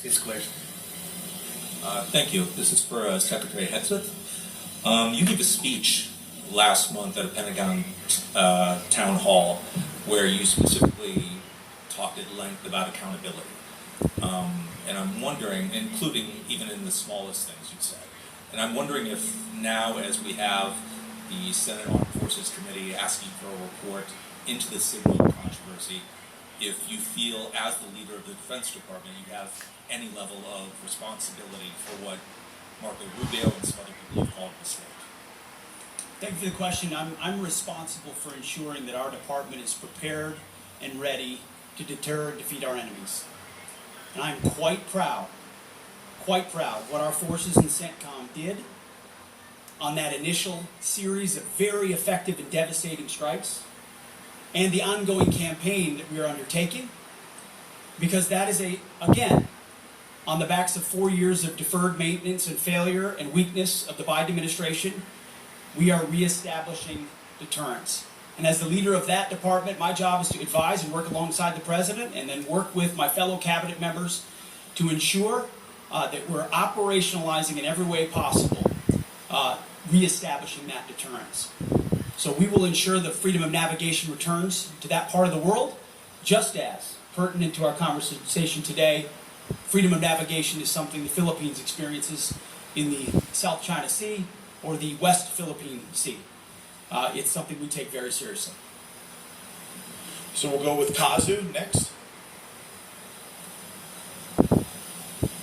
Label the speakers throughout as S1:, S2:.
S1: It's clear.
S2: Thank you. This is for Secretary Hegseth. You gave a speech last month at a Pentagon town hall where you specifically talked at length about accountability. And I'm wondering, including even in the smallest things you said, and I'm wondering if now, as we have the Senate Armed Forces Committee asking for a report into the signal controversy, if you feel, as the leader of the Defense Department, you have any level of responsibility for what Marco Rubio and some other people have called a mistake.
S1: Thank you for the question. I'm responsible for ensuring that our department is prepared and ready to deter and defeat our enemies. And I'm quite proud of what our forces in CENTCOM did on that initial series of very effective and devastating strikes, and the ongoing campaign that we are undertaking, because that is, again, on the backs of 4 years of deferred maintenance and failure and weakness of the Biden administration, we are reestablishing deterrence. And as the leader of that department, my job is to advise and work alongside the president and then work with my fellow cabinet members to ensure that we're operationalizing in every way possible, reestablishing that deterrence. So we will ensure the freedom of navigation returns to that part of the world, just as, pertinent to our conversation today, freedom of navigation is something the Philippines experiences in the South China Sea or the West Philippine Sea. It's something we take very seriously.
S3: So we'll go with Kazu next.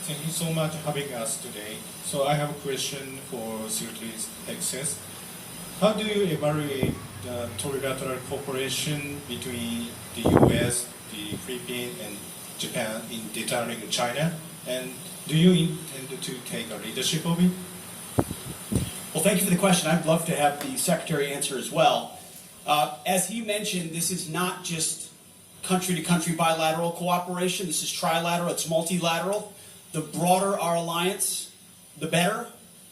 S4: Thank you so much for having us today. So I have a question for Secretary Hegseth. How do you evaluate the trilateral cooperation between the U.S., the Philippines, and Japan in deterring China? And do you intend to take a leadership of it?
S1: Well, thank you for the question. I'd love to have the Secretary answer as well. As he mentioned, this is not just country-to-country bilateral cooperation. This is trilateral. It's multilateral. The broader our alliance, the better.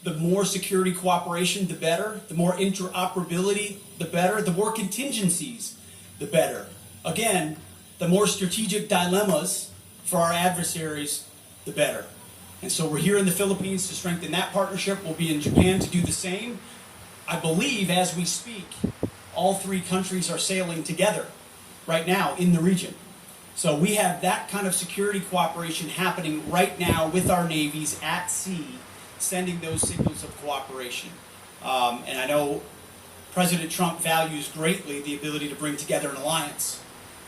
S1: The more security cooperation, the better. The more interoperability, the better. The more contingencies, the better. Again, the more strategic dilemmas for our adversaries, the better. And so we're here in the Philippines to strengthen that partnership. We'll be in Japan to do the same. I believe as we speak, all three countries are sailing together right now in the region. So we have that kind of security cooperation happening right now with our navies at sea, sending those signals of cooperation. And I know President Trump values greatly the ability to bring together an alliance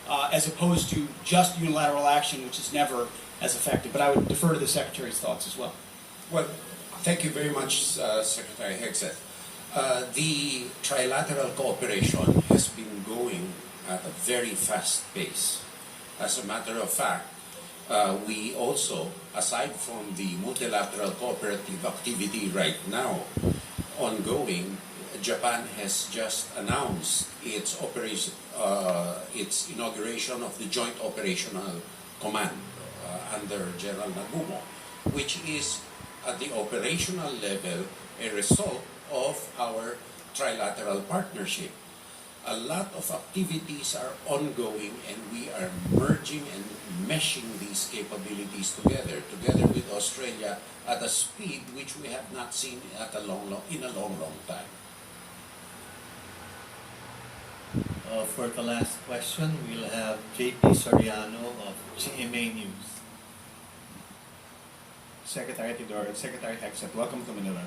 S1: as opposed to just unilateral action, which is never as effective. But I would defer to the Secretary's thoughts as well.
S5: Well, thank you very much, Secretary Hegseth. The trilateral cooperation has been going at a very fast pace. As a matter of fact, we also, aside from the multilateral cooperative activity right now ongoing, Japan has just announced its inauguration of the Joint Operational Command under General Nagumo, which is at the operational level a result of our trilateral partnership. A lot of activities are ongoing, and we are merging and meshing these capabilities together with Australia at a speed which we have not seen in a long time.
S6: For the last question, we'll have J.P. Soriano of GMA News.
S7: Secretary Tidor and Secretary Hegseth, welcome to Manila.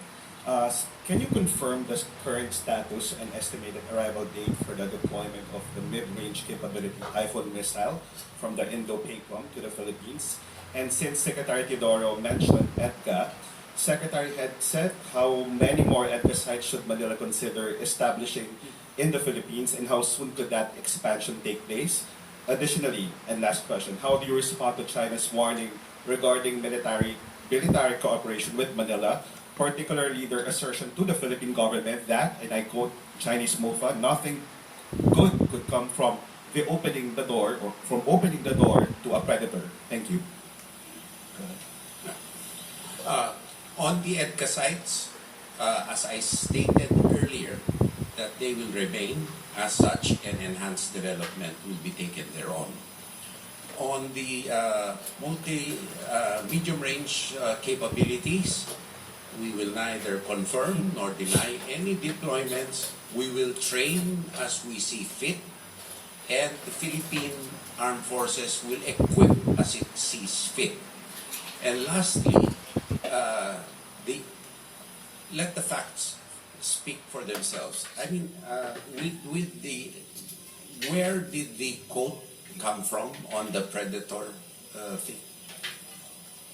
S7: Can you confirm the current status and estimated arrival date for the deployment of the mid-range capability Typhoon missile from the Indo-PACOM to the Philippines? And since Secretary Teodoro mentioned EDCA, Secretary Hegseth, how many more EDCA sites should Manila consider establishing in the Philippines, and how soon could that expansion take place? Additionally, and last question, how do you respond to China's warning regarding military cooperation with Manila, particularly their assertion to the Philippine government that, and I quote Chinese MOFA, nothing good could come from opening the door to a predator? Thank you.
S5: On the EDCA sites, as I stated earlier, that they will remain as such, and enhanced development will be taken thereon. on the medium range capabilities, we will neither confirm nor deny any deployments. We will train as we see fit, and the Philippine Armed Forces will equip as it sees fit. And lastly, let the facts speak for themselves. I mean, where did the quote come from on the Predator thing?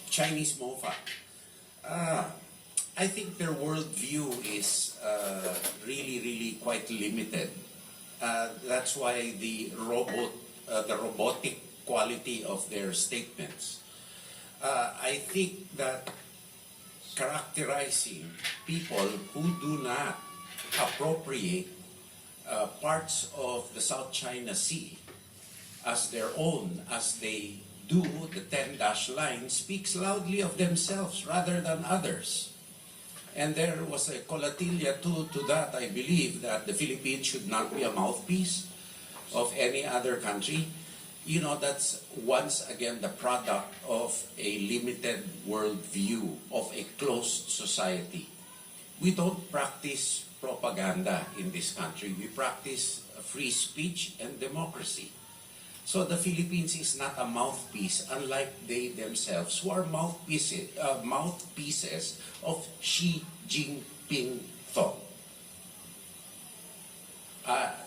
S5: Chinese MOFA. I think their worldview is really quite limited. That's why the robotic quality of their statements. I think that characterizing people who do not appropriate parts of the South China Sea as their own, as they do the 10-dash line, speaks loudly of themselves rather than others. And there was a collatilla to that, I believe, that the Philippines should not be a mouthpiece of any other country. You know, that's once again the product of a limited worldview, of a closed society. We don't practice propaganda in this country. We practice free speech and democracy. So the Philippines is not a mouthpiece, unlike they themselves, who are mouthpieces of Xi Jinping thought.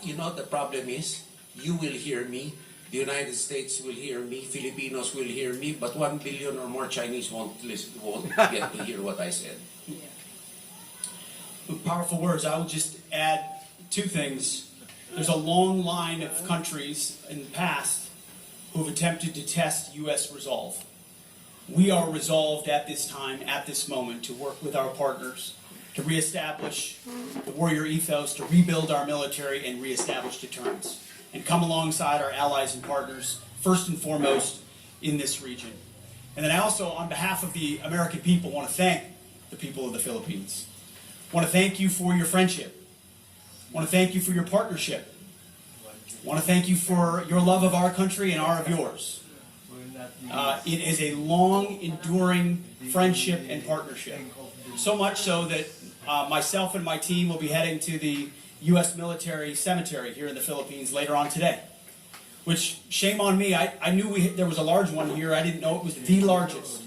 S5: You know, the problem is, you will hear me, the United States will hear me, Filipinos will hear me, but 1 billion or more Chinese won't get to hear what I said.
S1: Powerful words. I will just add two things. There's a long line of countries in the past who have attempted to test U.S. resolve. We are resolved at this time, at this moment, to work with our partners to reestablish the warrior ethos, to rebuild our military and reestablish deterrence, and come alongside our allies and partners, first and foremost, in this region. And then I also, on behalf of the American people, want to thank the people of the Philippines. I want to thank you for your friendship. I want to thank you for your partnership. I want to thank you for your love of our country and our of yours. It is a long, enduring friendship and partnership. So much so that myself and my team will be heading to the U.S. military cemetery here in the Philippines later on today. Which, shame on me, I knew there was a large one here. I didn't know it was the largest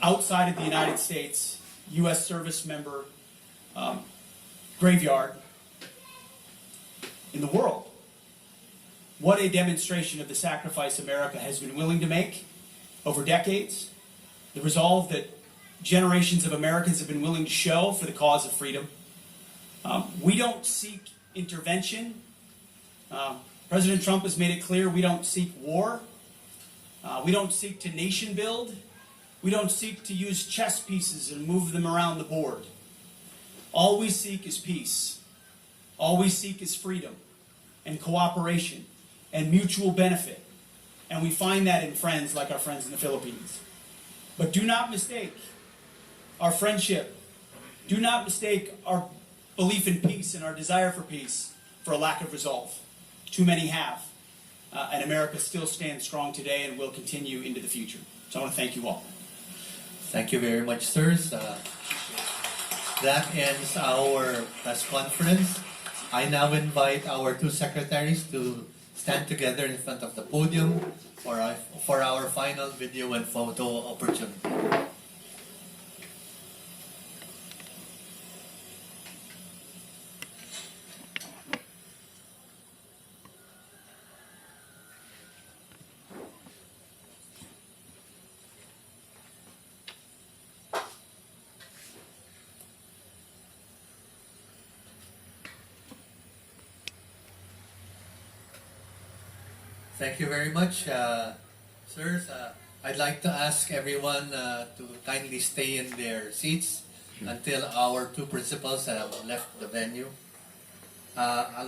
S1: outside of the United States U.S. service member graveyard in the world. What a demonstration of the sacrifice America has been willing to make over decades, the resolve that generations of Americans have been willing to show for the cause of freedom. We don't seek intervention. President Trump has made it clear we don't seek war. We don't seek to nation build. We don't seek to use chess pieces and move them around the board. All we seek is peace. All we seek is freedom and cooperation and mutual benefit. And we find that in friends like our friends in the Philippines. But do not mistake our friendship. Do not mistake our belief in peace and our desire for peace for a lack of resolve. Too many have. And America still stands strong today and will continue into the future. So I want to thank you all.
S6: Thank you very much, sirs. That ends our press conference. I now invite our two secretaries to stand together in front of the podium for our final video and photo opportunity. Thank you very much, sirs. I'd like to ask everyone to kindly stay in their seats until our two principals have left the venue.